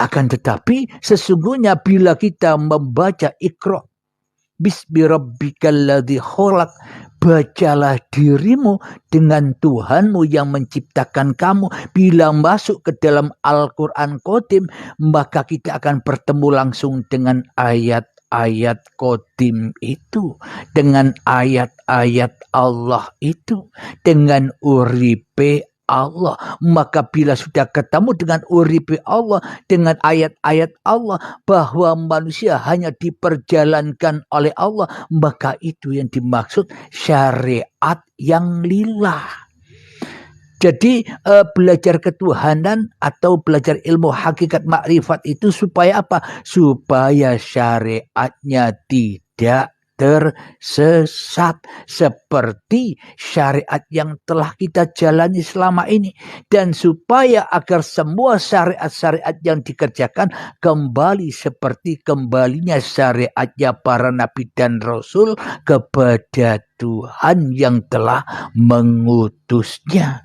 Akan tetapi sesungguhnya bila kita membaca Iqra bismi rabbikal ladzi khalaq, bacalah dirimu dengan Tuhanmu yang menciptakan kamu. Bila masuk ke dalam Al-Quran Qadim, maka kita akan bertemu langsung dengan ayat-ayat Qadim itu, dengan ayat-ayat Allah itu, dengan uripe Allah. Maka bila sudah ketemu dengan uripe Allah, dengan ayat-ayat Allah, bahwa manusia hanya diperjalankan oleh Allah, maka itu yang dimaksud syariat yang lillah. Jadi belajar ketuhanan atau belajar ilmu hakikat makrifat itu supaya apa? Supaya syariatnya tidak tersesat seperti syariat yang telah kita jalani selama ini, dan supaya agar semua syariat-syariat yang dikerjakan kembali seperti kembalinya syariatnya para nabi dan rasul kepada Tuhan yang telah mengutusnya.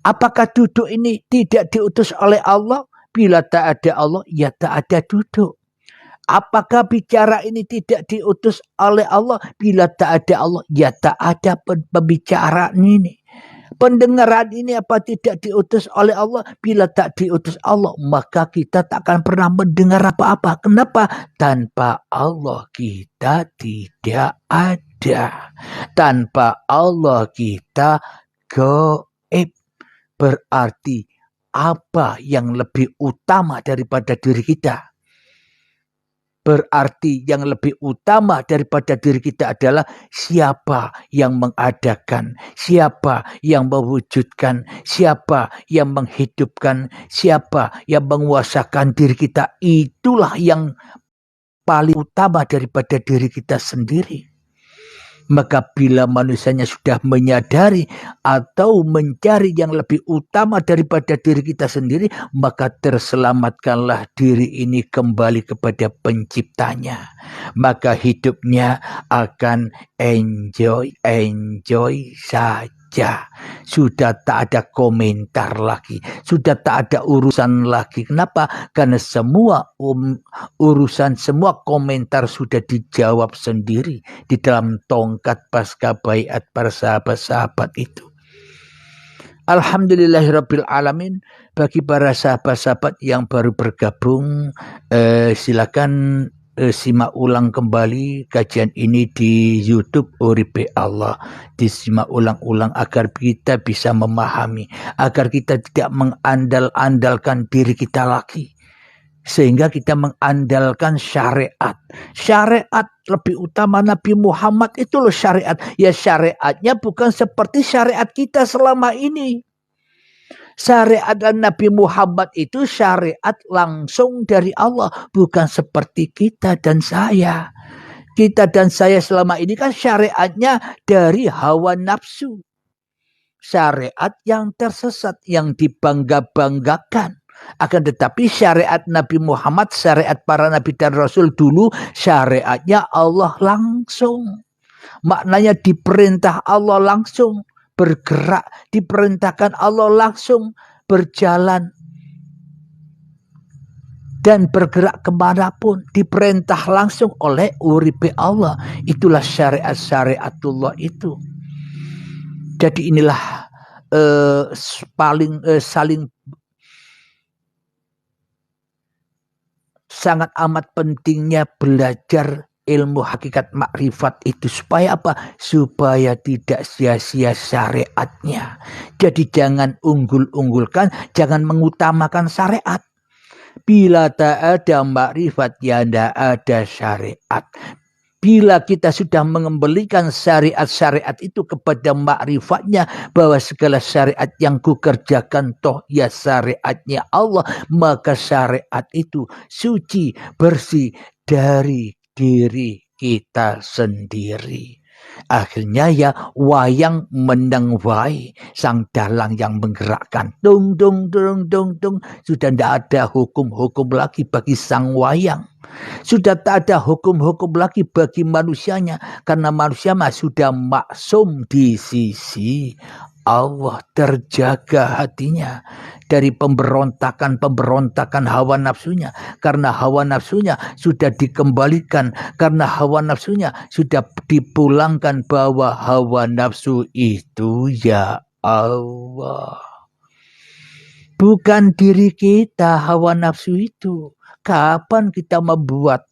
Apakah duduk ini tidak diutus oleh Allah? Bila tak ada Allah, ya tak ada duduk. Apakah bicara ini tidak diutus oleh Allah? Bila tak ada Allah, ya tak ada pembicaraan ini. Pendengaran ini apa tidak diutus oleh Allah? Bila tak diutus Allah, maka kita tak akan pernah mendengar apa-apa. Kenapa? Tanpa Allah kita tidak ada. Tanpa Allah kita gaib. Berarti apa yang lebih utama daripada diri kita? Berarti yang lebih utama daripada diri kita adalah siapa yang mengadakan, siapa yang mewujudkan, siapa yang menghidupkan, siapa yang menguasakan diri kita. Itulah yang paling utama daripada diri kita sendiri. Maka bila manusianya sudah menyadari atau mencari yang lebih utama daripada diri kita sendiri, maka terselamatkanlah diri ini kembali kepada penciptanya. Maka hidupnya akan enjoy saja. Sudah tak ada komentar lagi, sudah tak ada urusan lagi. Kenapa? Karena semua urusan, semua komentar sudah dijawab sendiri di dalam tongkat pasca baiat para sahabat-sahabat itu. Alhamdulillahirabbil alamin. Bagi para sahabat-sahabat yang baru bergabung, silakan simak ulang kembali kajian ini di YouTube Uripe Allah. Disimak ulang-ulang agar kita bisa memahami, agar kita tidak mengandal-andalkan diri kita lagi, sehingga kita mengandalkan syariat. Syariat lebih utama Nabi Muhammad itu loh syariat. Ya syariatnya bukan seperti syariat kita selama ini. Syariat dan Nabi Muhammad itu syariat langsung dari Allah, bukan seperti kita dan saya. Kita dan saya selama ini kan syariatnya dari hawa nafsu. Syariat yang tersesat, yang dibangga-banggakan. Akan tetapi syariat Nabi Muhammad, syariat para nabi dan rasul dulu, syariatnya Allah langsung. Maknanya diperintah Allah langsung. Bergerak, diperintahkan Allah langsung, berjalan dan bergerak kemanapun, diperintah langsung oleh uripe Allah. Itulah syariat-syariatullah itu. Jadi inilah saling sangat amat pentingnya belajar ilmu hakikat makrifat itu. Supaya apa? Supaya tidak sia-sia syariatnya. Jadi jangan unggul-unggulkan, jangan mengutamakan syariat. Bila tak ada makrifat, ya tidak ada syariat. Bila kita sudah mengembalikan syariat-syariat itu kepada makrifatnya, bahwa segala syariat yang kukerjakan toh ya syariatnya Allah, maka syariat itu suci, bersih dari diri kita sendiri. Akhirnya ya wayang menang wae, sang dalang yang menggerakkan. Dung dung dung dung dung. Sudah tidak ada hukum-hukum lagi bagi sang wayang. Sudah tak ada hukum-hukum lagi bagi manusianya, karena manusia mah sudah maksum di sisi Allah, terjaga hatinya dari pemberontakan hawa nafsunya. Karena hawa nafsunya sudah dikembalikan, karena hawa nafsunya sudah dipulangkan, bahwa hawa nafsu itu ya Allah, bukan diri kita. Hawa nafsu itu kapan kita membuat?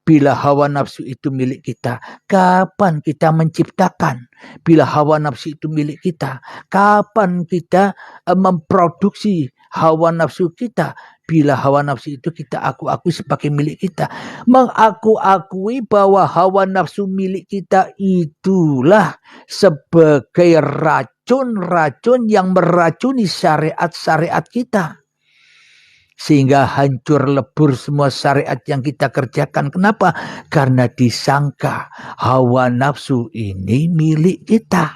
Bila hawa nafsu itu milik kita, kapan kita menciptakan? Bila hawa nafsu itu milik kita, kapan kita memproduksi hawa nafsu kita? Bila hawa nafsu itu kita aku-akui sebagai milik kita. Mengaku-akui bahwa hawa nafsu milik kita itulah sebagai racun-racun yang meracuni syariat-syariat kita. Sehingga hancur lebur semua syariat yang kita kerjakan. Kenapa? Karena disangka hawa nafsu ini milik kita.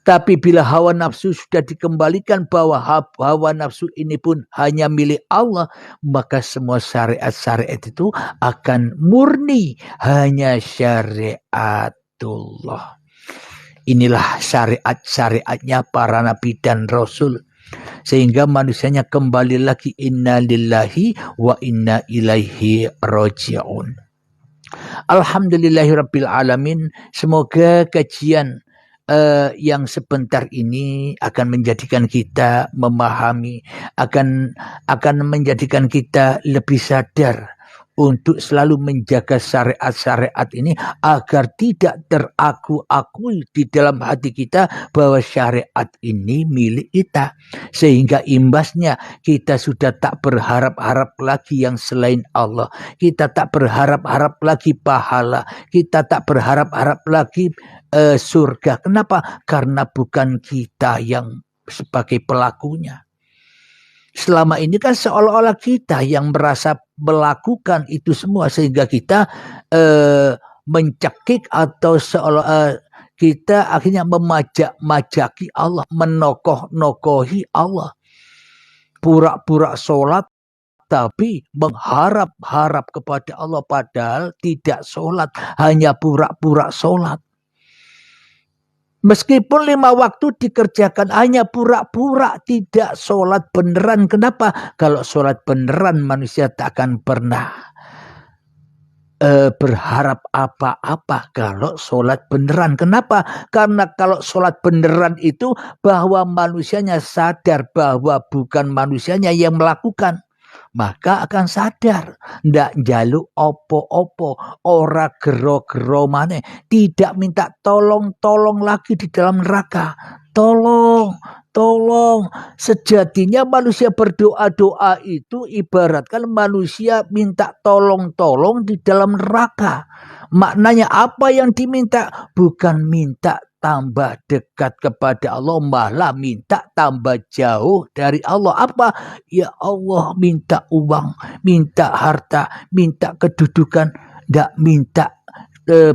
Tapi bila hawa nafsu sudah dikembalikan bahwa hawa nafsu ini pun hanya milik Allah, maka semua syariat-syariat itu akan murni hanya syariatullah. Inilah syariat-syariatnya para nabi dan rasul. Sehingga manusianya kembali lagi, inna lillahi wa inna ilaihi raji'un. Alhamdulillahirabbil alamin. Semoga kajian yang sebentar ini akan menjadikan kita memahami, akan menjadikan kita lebih sadar untuk selalu menjaga syariat-syariat ini agar tidak teraku-akui di dalam hati kita bahwa syariat ini milik kita. Sehingga imbasnya kita sudah tak berharap-harap lagi yang selain Allah. Kita tak berharap-harap lagi pahala. Kita tak berharap-harap lagi surga. Kenapa? Karena bukan kita yang sebagai pelakunya. Selama ini kan seolah-olah kita yang merasa melakukan itu semua, sehingga kita mencekik atau seolah kita akhirnya memajak-majaki Allah, menokoh-nokohi Allah. Pura-pura sholat tapi mengharap-harap kepada Allah, padahal tidak sholat, hanya pura-pura sholat. Meskipun 5 waktu dikerjakan, hanya pura-pura tidak sholat beneran. Kenapa? Kalau sholat beneran manusia tak akan pernah berharap apa-apa kalau sholat beneran. Kenapa? Karena kalau sholat beneran itu bahwa manusianya sadar bahwa bukan manusianya yang melakukan. Maka akan sadar, ndak jaluk opo-opo, ora gero-gero maneh, tidak minta tolong-tolong lagi di dalam neraka. Tolong. Sejatinya manusia berdoa-doa itu ibaratkan manusia minta tolong-tolong di dalam neraka. Maknanya apa yang diminta? Bukan minta tambah dekat kepada Allah, malah minta tambah jauh dari Allah. Apa? Ya Allah, minta uang, minta harta, minta kedudukan, tidak minta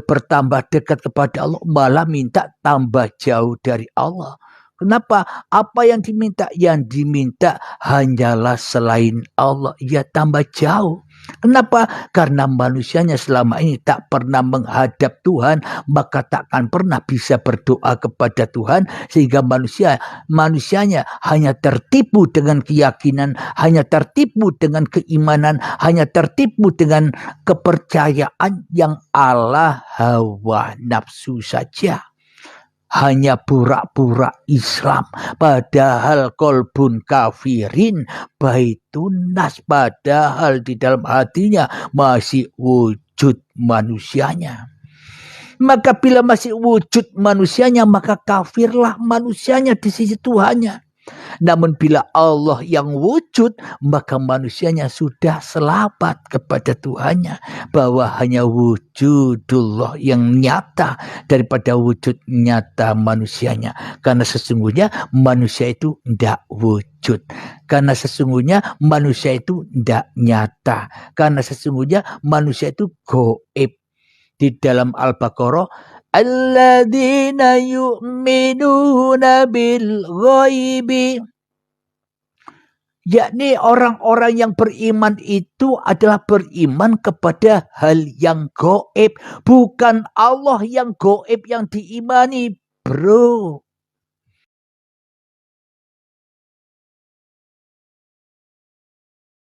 bertambah dekat kepada Allah, malah minta tambah jauh dari Allah. Kenapa? Apa yang diminta? Yang diminta hanyalah selain Allah, ya tambah jauh. Kenapa? Karena manusianya selama ini tak pernah menghadap Tuhan, maka takkan pernah bisa berdoa kepada Tuhan, sehingga manusianya hanya tertipu dengan keyakinan, hanya tertipu dengan keimanan, hanya tertipu dengan kepercayaan yang ala hawa nafsu saja. Hanya pura-pura Islam, padahal kolbun kafirin baitun nas, padahal di dalam hatinya masih wujud manusianya. Maka bila masih wujud manusianya, maka kafirlah manusianya di sisi Tuhannya. Namun bila Allah yang wujud, maka manusianya sudah selamat kepada Tuhannya. Bahwa hanya wujudullah yang nyata daripada wujud nyata manusianya. Karena sesungguhnya manusia itu tidak wujud. Karena sesungguhnya manusia itu tidak nyata. Karena sesungguhnya manusia itu goib. Di dalam Al-Baqarah, alladzina yu'minuna bil ghaibi, yakni orang-orang yang beriman itu adalah beriman kepada hal yang gaib, bukan Allah yang gaib yang diimani, bro.